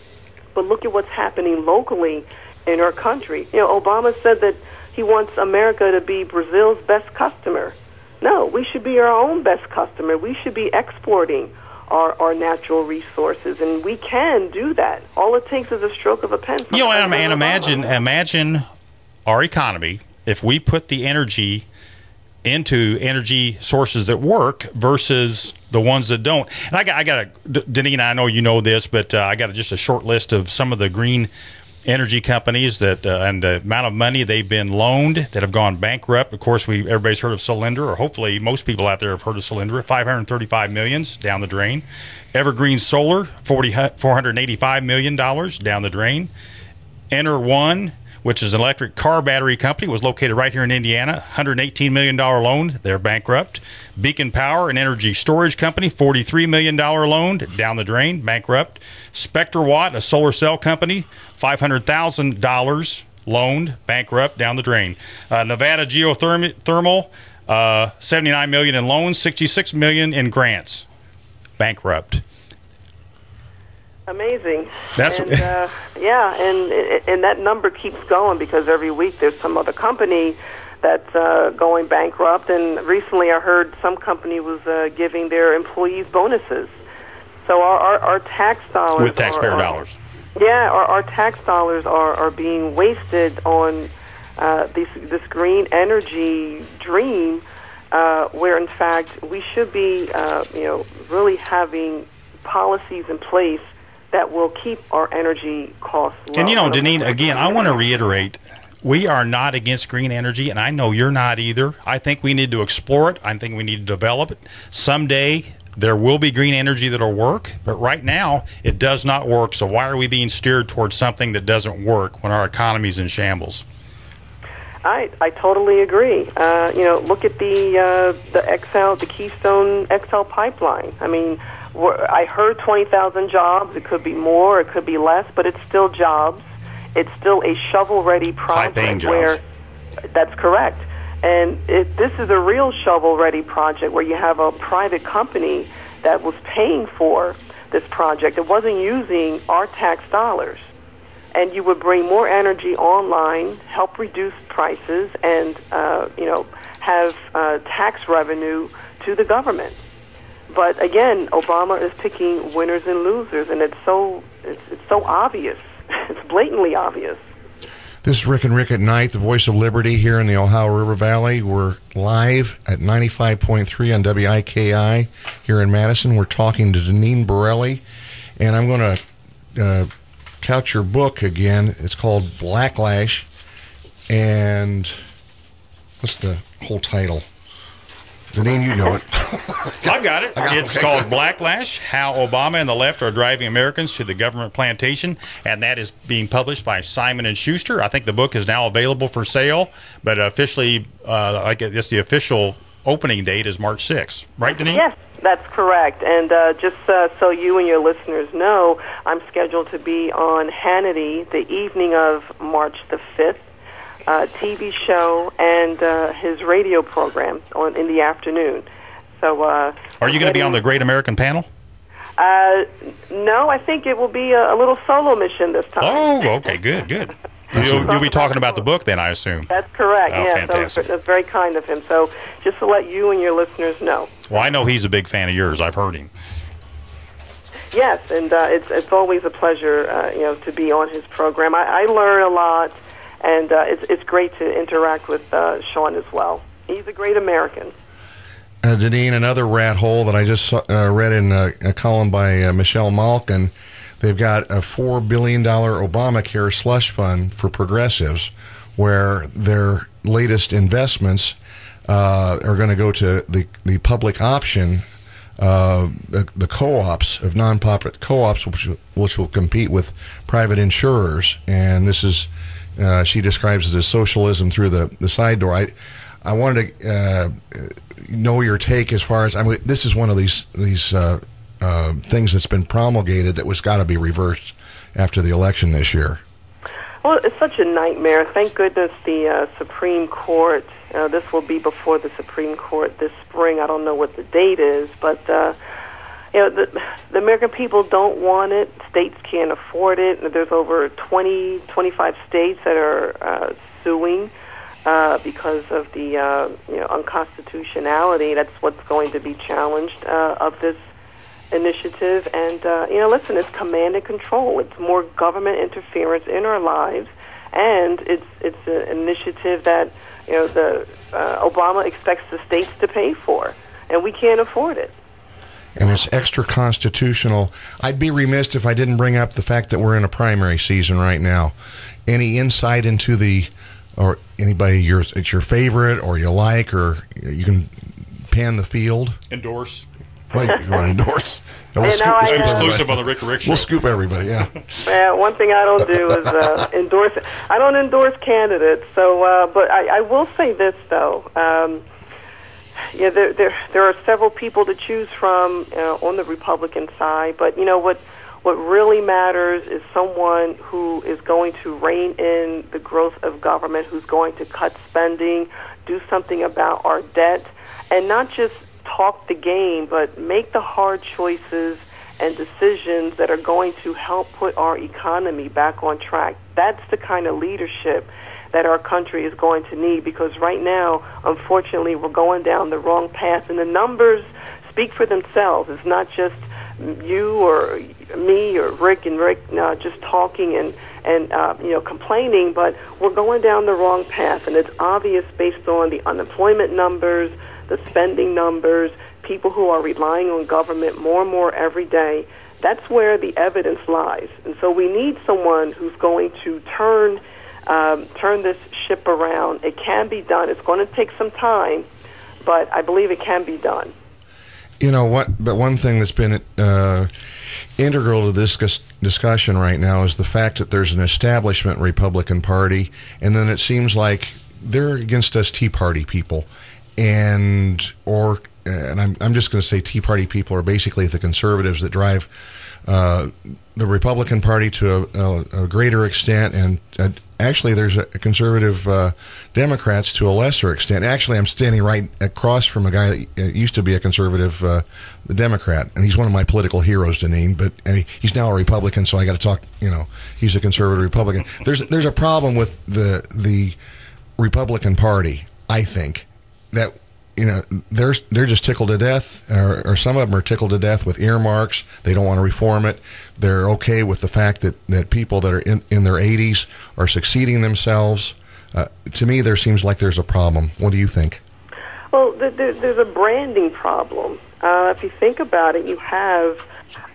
[SPEAKER 3] But look at what's happening locally in our country. Obama said that he wants America to be Brazil's best customer. No, we should be our own best customer. We should be exporting our natural resources, and we can do that. All it takes is a stroke of a pen.
[SPEAKER 2] And imagine our economy if we put the energy into energy sources that work versus the ones that don't. And I got Deneen, I know you know this, but I got just a short list of some of the green energy companies that and the amount of money they've been loaned that have gone bankrupt. Of course, everybody's heard of Solyndra, or hopefully most people out there have heard of Solyndra. $535 million down the drain. Evergreen Solar, $485 million down the drain. Enter One, which is an electric car battery company, was located right here in Indiana, $118 million loan. They're bankrupt. Beacon Power, an energy storage company, $43 million loan, down the drain, bankrupt. Spectre Watt, a solar cell company, $500,000 loaned, bankrupt, down the drain. Nevada Geothermal, $79 million in loans, $66 million in grants, bankrupt.
[SPEAKER 3] Amazing. And that number keeps going, because every week there's some other company that's going bankrupt. And recently I heard some company was giving their employees bonuses. So our tax dollars,
[SPEAKER 2] with taxpayer dollars.
[SPEAKER 3] Yeah, our tax dollars are being wasted on this green energy dream, where in fact we should be really having policies in place that will keep our energy costs low.
[SPEAKER 2] And Deneen, again, I want to reiterate, we are not against green energy, and I know you're not either. I think we need to explore it. I think we need to develop it. Someday there will be green energy that will work, but right now it does not work. So why are we being steered towards something that doesn't work when our economy is in shambles?
[SPEAKER 3] I totally agree. Look at the Keystone XL pipeline. I mean, I heard 20,000 jobs. It could be more, it could be less, but it's still jobs. It's still a shovel-ready project.
[SPEAKER 2] High-paying jobs.
[SPEAKER 3] That's correct. And this is a real shovel-ready project where you have a private company that was paying for this project. It wasn't using our tax dollars. And you would bring more energy online, help reduce prices, and have tax revenue to the government. But again, Obama is picking winners and losers, and it's so obvious. It's blatantly obvious.
[SPEAKER 1] This is Rick and Rick at Night, the voice of liberty here in the Ohio River Valley. We're live at 95.3 on WIKI here in Madison. We're talking to Deneen Borelli, and I'm going to couch your book again. It's called Blacklash, and what's the whole title? Deneen, you know it.
[SPEAKER 2] I've got it. It's called Blacklash, How Obama and the Left Are Driving Americans to the Government Plantation, and that is being published by Simon & Schuster. I think the book is now available for sale, but officially, I guess the official opening date is March 6th. Right, Deneen?
[SPEAKER 3] Yes, that's correct. And just so you and your listeners know, I'm scheduled to be on Hannity the evening of March the 5th, TV show and his radio program in the afternoon. So,
[SPEAKER 2] are you going to be on the Great American Panel?
[SPEAKER 3] No, I think it will be a little solo mission this time.
[SPEAKER 2] Oh, okay, good. You'll be talking about the book then, I assume.
[SPEAKER 3] That's correct.
[SPEAKER 2] Oh,
[SPEAKER 3] yeah,
[SPEAKER 2] fantastic.
[SPEAKER 3] that's very kind of him. So just to let you and your listeners know.
[SPEAKER 2] Well, I know he's a big fan of yours. I've heard him.
[SPEAKER 3] Yes, and it's always a pleasure, to be on his program. I learn a lot, and it's great to interact with Sean as well. He's a great American.
[SPEAKER 1] Deneen, another rat hole that I just read in a column by Michelle Malkin. They've got a $4 billion Obamacare slush fund for progressives, where their latest investments are going to go to the public option, the co-ops of non-profit co-ops, which will compete with private insurers. And this is, she describes it as socialism through the side door. I wanted to know your take as far as, this is one of these things that's been promulgated that was got to be reversed after the election this year.
[SPEAKER 3] Well, it's such a nightmare. Thank goodness the Supreme Court, this will be before the Supreme Court this spring. I don't know what the date is, but the American people don't want it. States can't afford it. There's over 25 states that are suing because of the unconstitutionality. That's what's going to be challenged of this initiative. And listen, it's command and control. It's more government interference in our lives, and it's an initiative that the Obama expects the states to pay for, and we can't afford it.
[SPEAKER 1] And it's extra constitutional. I'd be remiss if I didn't bring up the fact that we're in a primary season right now. Any insight into or anybody it's your favorite or you like, or you can pan the field?
[SPEAKER 2] Endorse.
[SPEAKER 1] Well, you want to endorse? No,
[SPEAKER 2] exclusive on the Rick Rick Show.
[SPEAKER 1] We'll scoop everybody, yeah.
[SPEAKER 3] One thing I don't do is endorse. I don't endorse candidates. So, but I will say this though. There are several people to choose from on the Republican side. But what really matters is someone who is going to rein in the growth of government, who's going to cut spending, do something about our debt, and not just talk the game, but make the hard choices and decisions that are going to help put our economy back on track. That's the kind of leadership that our country is going to need, because right now, unfortunately, we're going down the wrong path, and the numbers speak for themselves. It's not just you or me or Rick just talking and complaining, but we're going down the wrong path, and it's obvious based on the unemployment numbers, the spending numbers, people who are relying on government more and more every day. That's where the evidence lies. And so we need someone who's going to turn this ship around. It can be done. It's going to take some time, but I believe it can be done.
[SPEAKER 1] But one thing that's been integral to this discussion right now is the fact that there's an establishment Republican Party, and then it seems like they're against us Tea Party people. And I'm just going to say Tea Party people are basically the conservatives that drive the Republican Party to a greater extent, and actually there's a conservative Democrats to a lesser extent. Actually, I'm standing right across from a guy that used to be a conservative the Democrat, and he's one of my political heroes, Deneen, but he's now a Republican, so I got to talk, he's a conservative Republican. There's a problem with the Republican Party, I think, that they're just tickled to death, or some of them are tickled to death with earmarks. They don't want to reform it. They're okay with the fact that people that are in their 80s are succeeding themselves. To me, there seems like there's a problem. What do you think?
[SPEAKER 3] Well, there's a branding problem. If you think about it, you have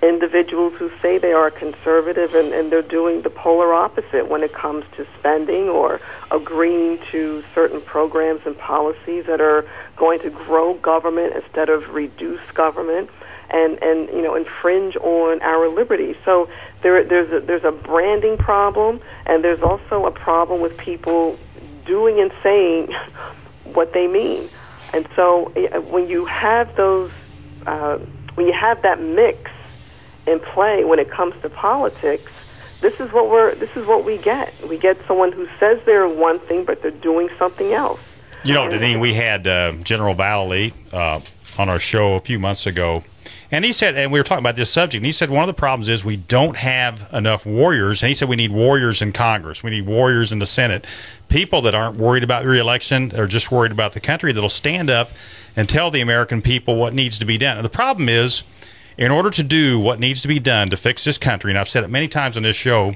[SPEAKER 3] individuals who say they are conservative, and they're doing the polar opposite when it comes to spending or agreeing to certain programs and policies that are going to grow government instead of reduce government and infringe on our liberties. So there's a branding problem, and there's also a problem with people doing and saying what they mean. And so when you have those, when you have that mix in play when it comes to politics, this is what we get. We get someone who says they're one thing, but they're doing something else.
[SPEAKER 2] You know, Deneen, we had General Valley on our show a few months ago, and he said, and we were talking about this subject, and he said one of the problems is we don't have enough warriors, and he said we need warriors in Congress, we need warriors in the Senate, people that aren't worried about re-election, they're just worried about the country, that'll stand up and tell the American people what needs to be done. And the problem is, in order to do what needs to be done to fix this country, and I've said it many times on this show,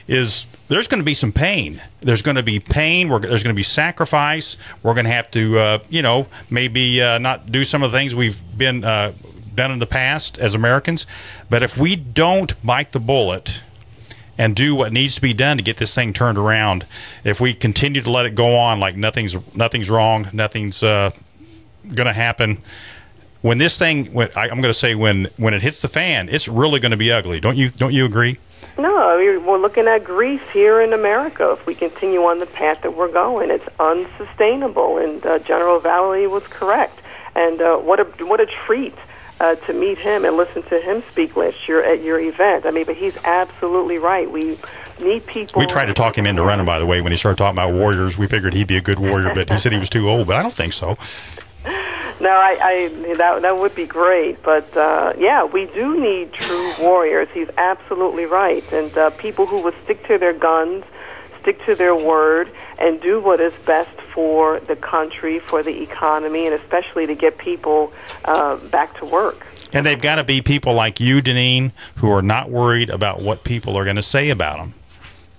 [SPEAKER 2] is there's going to be some pain. There's going to be pain. There's going to be sacrifice. We're going to have to, maybe not do some of the things we've been done in the past as Americans. But if we don't bite the bullet and do what needs to be done to get this thing turned around, if we continue to let it go on like nothing's wrong, nothing's going to happen, when this thing, I'm going to say, when it hits the fan, it's really going to be ugly. Don't you agree?
[SPEAKER 3] No, we're looking at Greece here in America. If we continue on the path that we're going, it's unsustainable. And General Valley was correct. And what a treat to meet him and listen to him speak last year at your event. I mean, but he's absolutely right. We need people.
[SPEAKER 2] We tried to talk him into running, by the way, when he started talking about warriors. We figured he'd be a good warrior, but he said he was too old. But I don't think so.
[SPEAKER 3] No, that would be great, but yeah, we do need true warriors. He's absolutely right, and people who would stick to their guns, stick to their word, and do what is best for the country, for the economy, and especially to get people back to work.
[SPEAKER 2] And they've got to be people like you, Deneen, who are not worried about what people are going to say about them.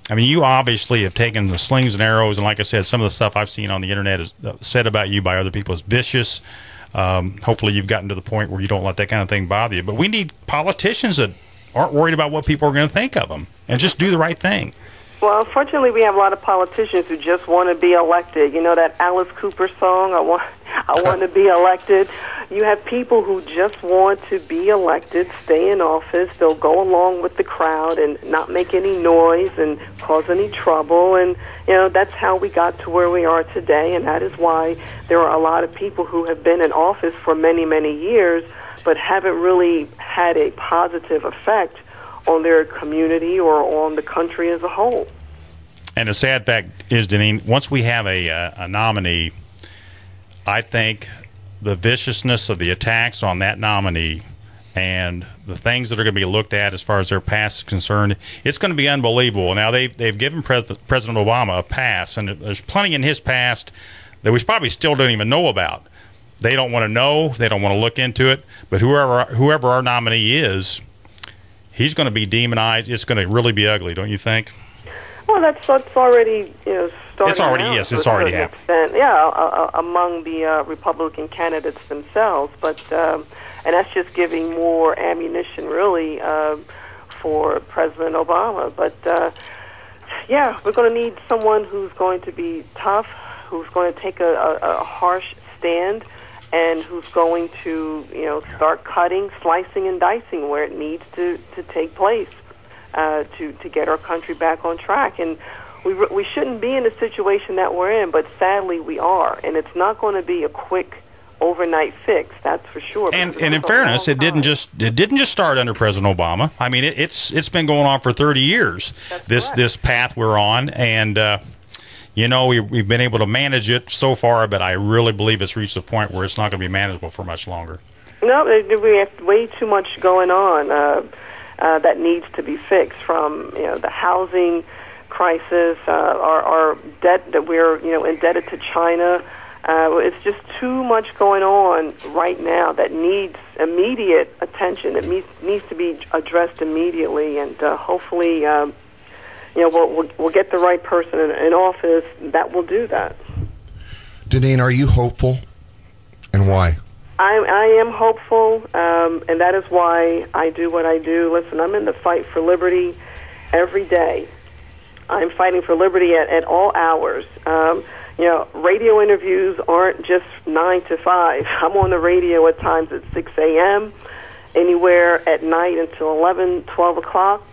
[SPEAKER 2] I mean, you obviously have taken the slings and arrows, and like I said, some of the stuff I've seen on the internet is said about you by other people is vicious. Hopefully you've gotten to the point where you don't let that kind of thing bother you. But we need politicians that aren't worried about what people are going to think of them and just do the right thing.
[SPEAKER 3] Well, unfortunately, we have a lot of politicians who just want to be elected. You know that Alice Cooper song, I want to be elected? You have people who just want to be elected, stay in office. They'll go along with the crowd and not make any noise and cause any trouble. And, you know, that's how we got to where we are today. And that is why there are a lot of people who have been in office for many, many years but haven't really had a positive effect on their community or on the country as a whole.
[SPEAKER 2] And the sad fact is, Deneen, once we have a nominee, I think the viciousness of the attacks on that nominee and the things that are going to be looked at as far as their past is concerned, it's going to be unbelievable. Now, they've given President Obama a pass, and there's plenty in his past that we probably still don't even know about. They don't want to know. They don't want to look into it. But whoever our nominee is, he's going to be demonized. It's going to really be ugly, don't you think?
[SPEAKER 3] Well, that's already, starting.
[SPEAKER 2] It's already, yes, it's already happened.
[SPEAKER 3] Yeah, among the Republican candidates themselves, but and that's just giving more ammunition, really, for President Obama. But yeah, we're going to need someone who's going to be tough, who's going to take a harsh stand, and who's going to, start cutting, slicing, and dicing where it needs to take place to get our country back on track. And we shouldn't be in the situation that we're in, but sadly we are. And it's not going to be a quick overnight fix, that's for sure.
[SPEAKER 2] And in fairness, it didn't just start under President Obama. I mean, it's been going on for 30 years. This path we're on, and we've been able to manage it so far, but I really believe it's reached the point where it's not going to be manageable for much longer. No,
[SPEAKER 3] we have way too much going on that needs to be fixed, from the housing crisis, our debt that we're indebted to China. It's just too much going on right now that needs immediate attention. It needs to be addressed immediately, and hopefully, we'll get the right person in office that will do that.
[SPEAKER 1] Deneen, are you hopeful, and why?
[SPEAKER 3] I am hopeful, and that is why I do what I do. Listen, I'm in the fight for liberty every day. I'm fighting for liberty at all hours. Radio interviews aren't just 9 to 5. I'm on the radio at times at 6 a.m., anywhere at night until 11, 12 o'clock,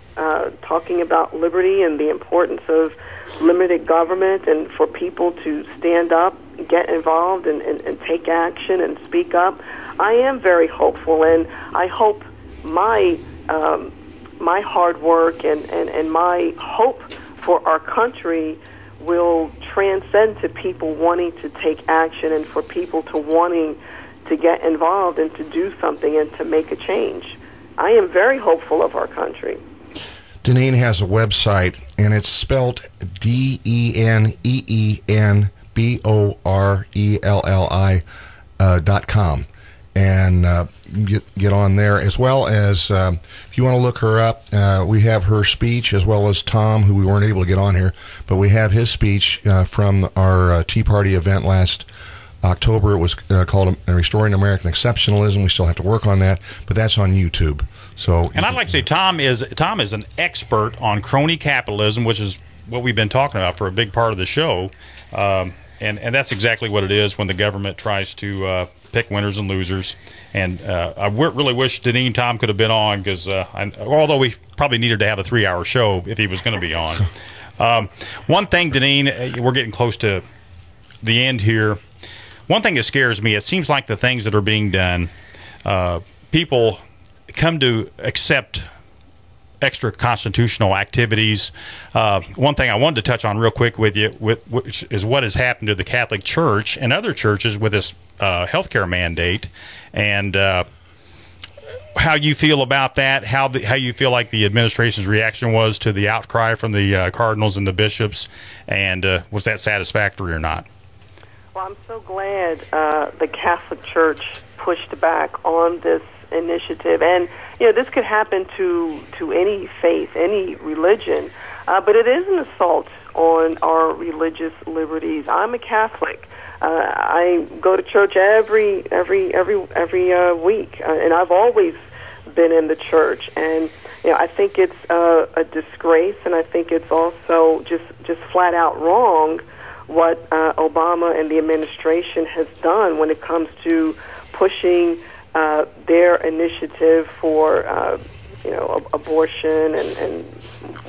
[SPEAKER 3] talking about liberty and the importance of limited government and for people to stand up, get involved and take action and speak up, I am very hopeful, and I hope my hard work and my hope for our country will transcend to people wanting to take action and for people to wanting to get involved and to do something and to make a change. I am very hopeful of our country.
[SPEAKER 1] Deneen has a website, and it's spelled DeneenBorelli.com. And get on there, as well as if you want to look her up, we have her speech, as well as Tom, who we weren't able to get on here, but we have his speech from our Tea Party event last October. It was called Restoring American Exceptionalism. We still have to work on that, but that's on YouTube. So,
[SPEAKER 2] and I'd like to say Tom is an expert on crony capitalism, which is what we've been talking about for a big part of the show, and that's exactly what it is when the government tries to pick winners and losers. And I really wish Deneen Tom could have been on, because although we probably needed to have a 3-hour show if he was going to be on. One thing, Deneen, we're getting close to the end here. One thing that scares me, it seems like the things that are being done, people come to accept extra constitutional activities. One thing I wanted to touch on real quick with you, which is what has happened to the Catholic Church and other churches with this healthcare mandate, and how you feel about that, how you feel like the administration's reaction was to the outcry from the cardinals and the bishops, and was that satisfactory or not?
[SPEAKER 3] Well, I'm so glad the Catholic Church pushed back on this initiative, and this could happen to any faith, any religion, but it is an assault on our religious liberties. I'm a Catholic. I go to church every week, and I've always been in the church, and I think it's a disgrace, and I think it's also just flat out wrong what Obama and the administration has done when it comes to pushing their initiative for abortion and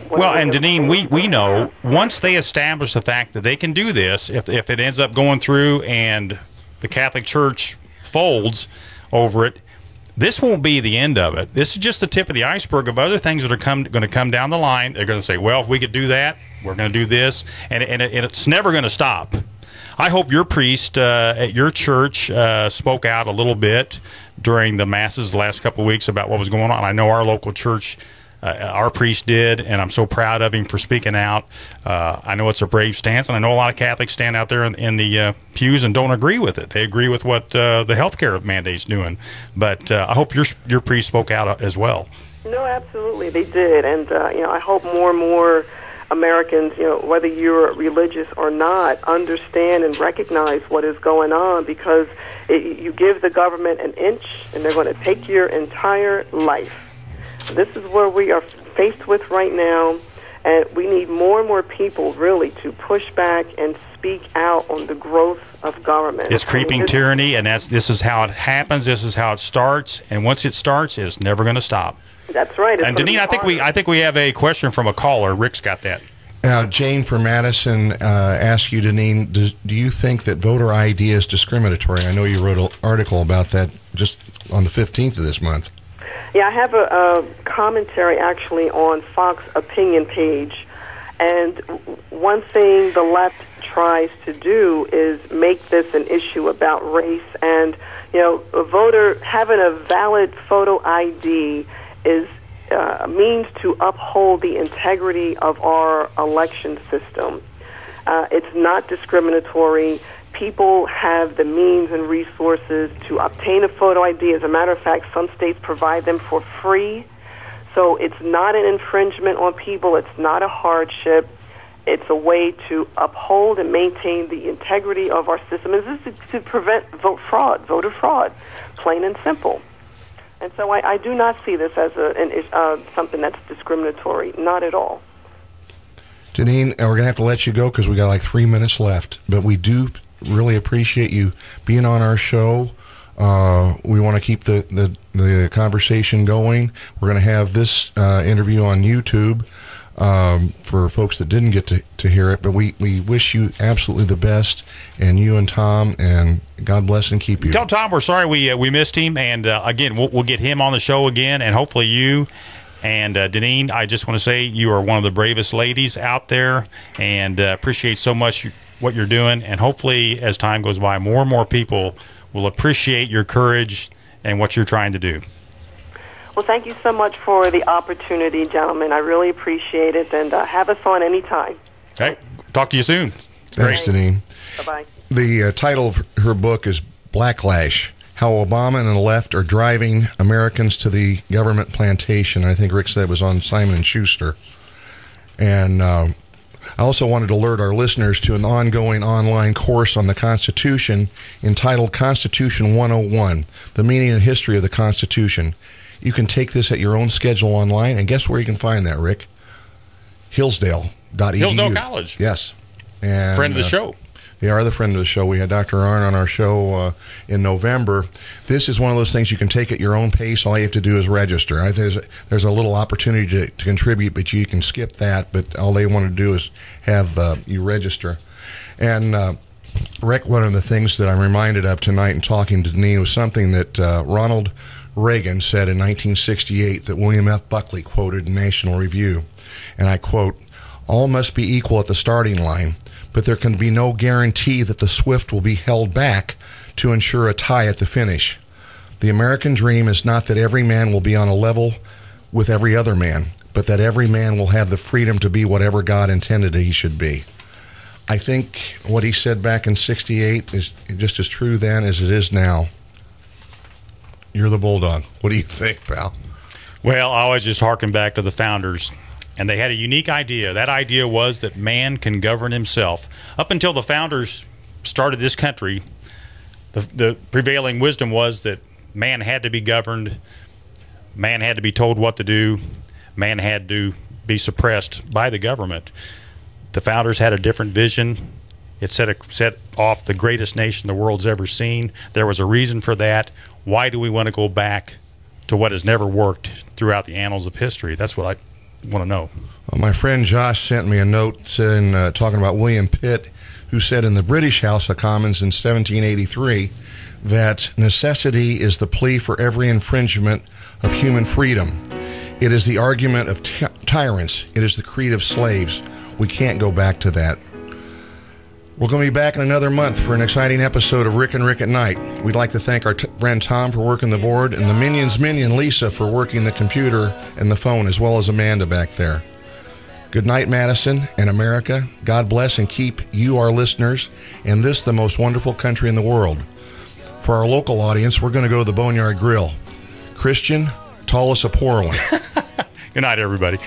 [SPEAKER 2] well, and Deneen, we know once they establish the fact that they can do this, if it ends up going through and the Catholic Church folds over it, this won't be the end of it. This is just the tip of the iceberg of other things that are going to come down the line. They're going to say, well, if we could do that, we're going to do this, and it's never going to stop. I hope your priest at your church spoke out a little bit during the masses the last couple of weeks about what was going on. I know our local church, our priest did, and I'm so proud of him for speaking out. I know it's a brave stance, and I know a lot of Catholics stand out there in the pews and don't agree with it. They agree with what the healthcare mandate's doing. But I hope your priest spoke out as well.
[SPEAKER 3] No, absolutely, they did, and I hope more and more Americans, whether you're religious or not, understand and recognize what is going on, because you give the government an inch and they're going to take your entire life. This is where we are faced with right now, and we need more and more people really to push back and speak out on the growth of government.
[SPEAKER 2] It's creeping tyranny, and this is how it happens. This is how it starts, and once it starts, it's never going to stop.
[SPEAKER 3] That's right.
[SPEAKER 2] And Deneen, I think we have a question from a caller. Rick's got that.
[SPEAKER 1] Jane from Madison asked you, Deneen, do you think that voter ID is discriminatory? I know you wrote an article about that just on the 15th of this month.
[SPEAKER 3] Yeah, I have a commentary actually on Fox Opinion page, and one thing the left tries to do is make this an issue about race, and a voter having a valid photo ID is a means to uphold the integrity of our election system. It's not discriminatory. People have the means and resources to obtain a photo ID. As a matter of fact, some states provide them for free. So it's not an infringement on people. It's not a hardship. It's a way to uphold and maintain the integrity of our system. This is to prevent voter fraud, plain and simple. And so I do not see this as something that's discriminatory, not at all.
[SPEAKER 1] Deneen, we're going to have to let you go because we got like 3 minutes left, but we do really appreciate you being on our show. We want to keep the conversation going. We're going to have this interview on YouTube. for folks that didn't get to hear it. But we wish you absolutely the best, and you and Tom, and God bless and keep you.
[SPEAKER 2] Tell Tom we're sorry we missed him, and again, we'll get him on the show again, and hopefully you. And Deneen, I just want to say you are one of the bravest ladies out there, and appreciate so much what you're doing. And hopefully, as time goes by, more and more people will appreciate your courage and what you're trying to do.
[SPEAKER 3] Well, thank you so much for the opportunity, gentlemen. I really appreciate it, and have us on anytime.
[SPEAKER 2] Okay, talk to you soon.
[SPEAKER 1] Thanks, Deneen.
[SPEAKER 3] Bye-bye.
[SPEAKER 1] The title of her book is Blacklash: How Obama and the Left Are Driving Americans to the Government Plantation. I think Rick said it was on Simon & Schuster. And I also wanted to alert our listeners to an ongoing online course on the Constitution entitled Constitution 101, The Meaning and History of the Constitution. You can take this at your own schedule online, and guess where you can find that, Rick? Hillsdale.edu.
[SPEAKER 2] Hillsdale College.
[SPEAKER 1] Yes. And,
[SPEAKER 2] friend of the show.
[SPEAKER 1] They are the friend of the show. We had Dr. Arnn on our show in November. This is one of those things you can take at your own pace. All you have to do is register. There's a little opportunity to contribute, but you can skip that. But all they want to do is have you register. And Rick, one of the things that I'm reminded of tonight in talking to Deneen was something that Ronald Reagan said in 1968 that William F. Buckley quoted in National Review. And I quote, "All must be equal at the starting line, but there can be no guarantee that the swift will be held back to ensure a tie at the finish. The American dream is not that every man will be on a level with every other man, but that every man will have the freedom to be whatever God intended he should be." I think what he said back in 68 is just as true then as it is now. You're the Bulldog. What do you think, pal?
[SPEAKER 2] Well, I always just harken back to the founders. And they had a unique idea. That idea was that man can govern himself. Up until the founders started this country, the prevailing wisdom was that man had to be governed, man had to be told what to do, man had to be suppressed by the government. The founders had a different vision. It set off the greatest nation the world's ever seen. There was a reason for that. Why do we want to go back to what has never worked throughout the annals of history? That's what I want to know.
[SPEAKER 1] Well, my friend Josh sent me a note saying, talking about William Pitt, who said in the British House of Commons in 1783 that necessity is the plea for every infringement of human freedom. It is the argument of tyrants. It is the creed of slaves. We can't go back to that. We're going to be back in another month for an exciting episode of Rick and Rick at Night. We'd like to thank our friend Tom for working the board, and the Minion's minion, Lisa, for working the computer and the phone, as well as Amanda back there. Good night, Madison and America. God bless and keep you, our listeners, and this the most wonderful country in the world. For our local audience, we're going to go to the Boneyard Grill. Christian, tell us a poor one.
[SPEAKER 2] Good night, everybody.